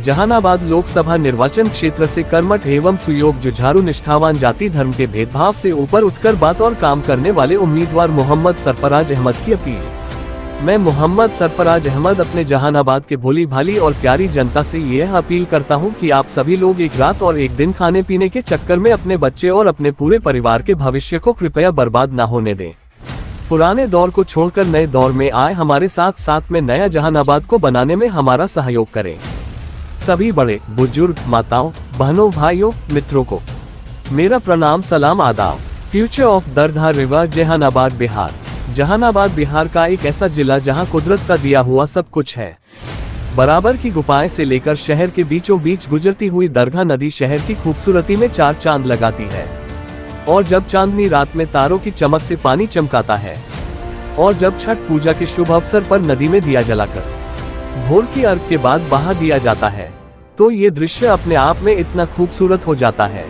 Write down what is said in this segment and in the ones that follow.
जहानाबाद लोकसभा निर्वाचन क्षेत्र से कर्मठ एवं सुयोग जुझारू निष्ठावान जाति धर्म के भेदभाव से ऊपर उठकर बात और काम करने वाले उम्मीदवार मोहम्मद सरफराज अहमद की अपील। मैं मोहम्मद सरफराज अहमद अपने जहानाबाद के भोली भाली और प्यारी जनता से यह अपील करता हूं कि आप सभी लोग एक रात और एक दिन खाने पीने के चक्कर में अपने बच्चे और अपने पूरे परिवार के भविष्य को कृपया बर्बाद न होने दें। पुराने दौर को छोड़कर नए दौर में आए हमारे साथ साथ में नया जहानाबाद को बनाने में हमारा सहयोग करें। सभी बड़े बुजुर्ग माताओं बहनों भाइयों मित्रों को मेरा प्रणाम सलाम आदाब। Future of Dardha river Jehanabad Bihar. Jehanabad Bihar का एक ऐसा जिला जहां कुदरत का दिया हुआ सब कुछ है। बराबर की गुफाएं से लेकर शहर के बीचों बीच गुजरती हुई दरगाह नदी शहर की खूबसूरती में चार चांद लगाती है। और जब चांदनी रात में तारों की चमक से पानी चमकाता है और जब छठ पूजा के शुभ अवसर पर नदी में दिया जलाकर भोर की अर्घ के बाद बहा दिया जाता है तो ये दृश्य अपने आप में इतना खूबसूरत हो जाता है।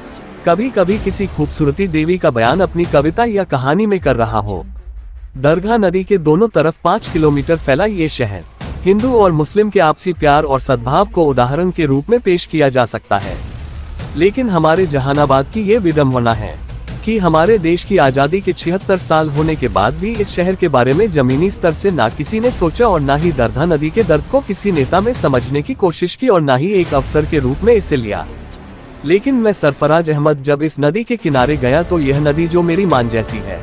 कभी कभी किसी खूबसूरती देवी का बयान अपनी कविता या कहानी में कर रहा हो। दरगाह नदी के दोनों तरफ 5 किलोमीटर फैला ये शहर हिंदू और मुस्लिम के आपसी प्यार और सद्भाव को उदाहरण के रूप में पेश किया जा सकता है। लेकिन हमारे जहानाबाद की ये विडंबना है कि हमारे देश की आजादी के 76 साल होने के बाद भी इस शहर के बारे में जमीनी स्तर से ना किसी ने सोचा और ना ही दरधा नदी के दर्द को किसी नेता में समझने की कोशिश की और ना ही एक अवसर के रूप में इसे लिया। लेकिन मैं सरफराज अहमद जब इस नदी के किनारे गया तो यह नदी जो मेरी मां जैसी है,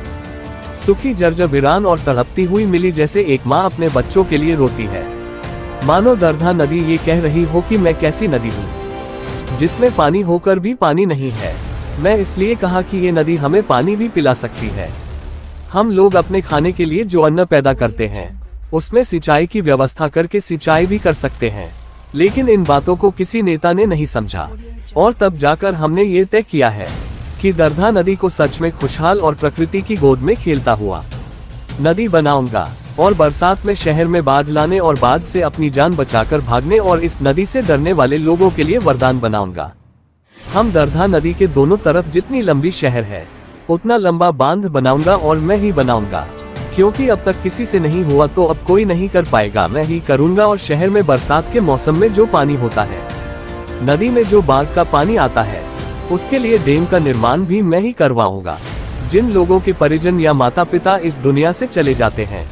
सुखी जर्जर वीरान और तड़पती हुई मिली जैसे एक माँ अपने बच्चों के लिए रोती है। मानो दरधा नदी ये कह रही हो कि मैं कैसी नदी हूँ जिसमें पानी होकर भी पानी नहीं है। मैं इसलिए कहा कि ये नदी हमें पानी भी पिला सकती है। हम लोग अपने खाने के लिए जो अन्न पैदा करते हैं उसमें सिंचाई की व्यवस्था करके सिंचाई भी कर सकते हैं। लेकिन इन बातों को किसी नेता ने नहीं समझा और तब जाकर हमने ये तय किया है कि दरधा नदी को सच में खुशहाल और प्रकृति की गोद में खेलता हुआ नदी बनाऊंगा और बरसात में शहर में बाढ़ लाने और बाढ़ से अपनी जान बचाकर भागने और इस नदी से डरने वाले लोगों के लिए वरदान बनाऊंगा। हम दरधा नदी के दोनों तरफ जितनी लंबी शहर है उतना लंबा बांध बनाऊंगा और मैं ही बनाऊंगा, क्योंकि अब तक किसी से नहीं हुआ तो अब कोई नहीं कर पाएगा, मैं ही करूंगा। और शहर में बरसात के मौसम में जो पानी होता है, नदी में जो बाढ़ का पानी आता है, उसके लिए डैम का निर्माण भी मैं ही करवाऊंगा। जिन लोगों के परिजन या माता पिता इस दुनिया से चले जाते हैं,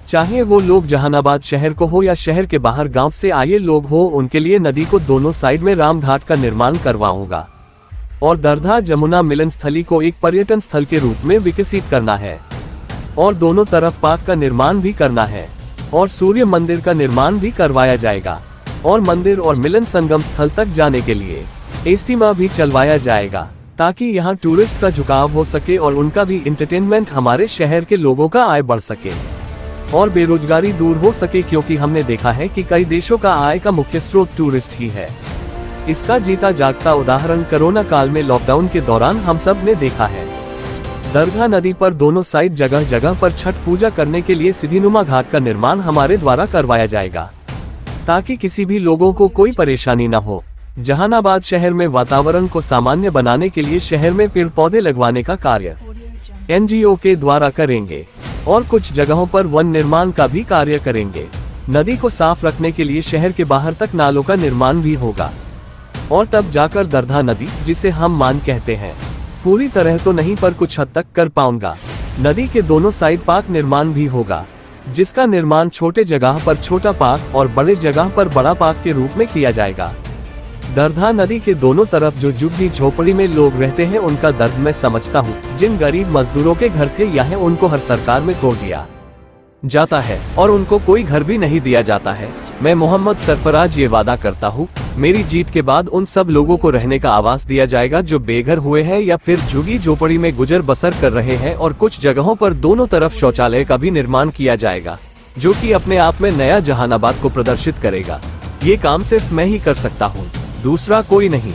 चाहे वो लोग जहानाबाद शहर को हो या शहर के बाहर गांव से आए लोग हो, उनके लिए नदी को दोनों साइड में राम घाट का निर्माण करवाऊंगा और दरधा जमुना मिलन स्थली को एक पर्यटन स्थल के रूप में विकसित करना है और दोनों तरफ पार्क का निर्माण भी करना है और सूर्य मंदिर का निर्माण भी करवाया जाएगा और मंदिर और मिलन संगम स्थल तक जाने के लिए स्टीमर भी चलवाया जाएगा ताकि यहाँ टूरिस्ट का झुकाव हो सके और उनका भी इंटरटेनमेंट, हमारे शहर के लोगों का आय बढ़ सके और बेरोजगारी दूर हो सके, क्योंकि हमने देखा है कि कई देशों का आय का मुख्य स्रोत टूरिस्ट ही है। इसका जीता जागता उदाहरण कोरोना काल में लॉकडाउन के दौरान हम सब ने देखा है। दरगाह नदी पर दोनों साइड जगह जगह पर छठ पूजा करने के लिए सीढ़ीनुमा घाट का निर्माण हमारे द्वारा करवाया जाएगा ताकि किसी भी लोगों को कोई परेशानी न हो। जहानाबाद शहर में वातावरण को सामान्य बनाने के लिए शहर में पेड़ पौधे लगवाने का कार्य NGO के द्वारा करेंगे और कुछ जगहों पर वन निर्माण का भी कार्य करेंगे। नदी को साफ रखने के लिए शहर के बाहर तक नालों का निर्माण भी होगा और तब जाकर दरधा नदी, जिसे हम मान कहते हैं, पूरी तरह तो नहीं पर कुछ हद तक कर पाऊंगा। नदी के दोनों साइड पार्क निर्माण भी होगा, जिसका निर्माण छोटे जगह पर छोटा पार्क और बड़े जगह पर बड़ा पार्क के रूप में किया जाएगा। दरधा नदी के दोनों तरफ जो झुग्गी झोपड़ी में लोग रहते हैं, उनका दर्द मैं समझता हूँ। जिन गरीब मजदूरों के घर थे यहाँ, उनको हर सरकार में तोड़ दिया जाता है और उनको कोई घर भी नहीं दिया जाता है। मैं मोहम्मद सरफराज ये वादा करता हूँ, मेरी जीत के बाद उन सब लोगों को रहने का आवास दिया जाएगा जो बेघर हुए हैं या फिर झुग्गी झोपड़ी में गुजर बसर कर रहे हैं, और कुछ जगहों पर दोनों तरफ शौचालय का भी निर्माण किया जाएगा, जो कि अपने आप में नया जहानाबाद को प्रदर्शित करेगा। ये काम सिर्फ मैं ही कर सकता हूँ, दूसरा कोई नहीं।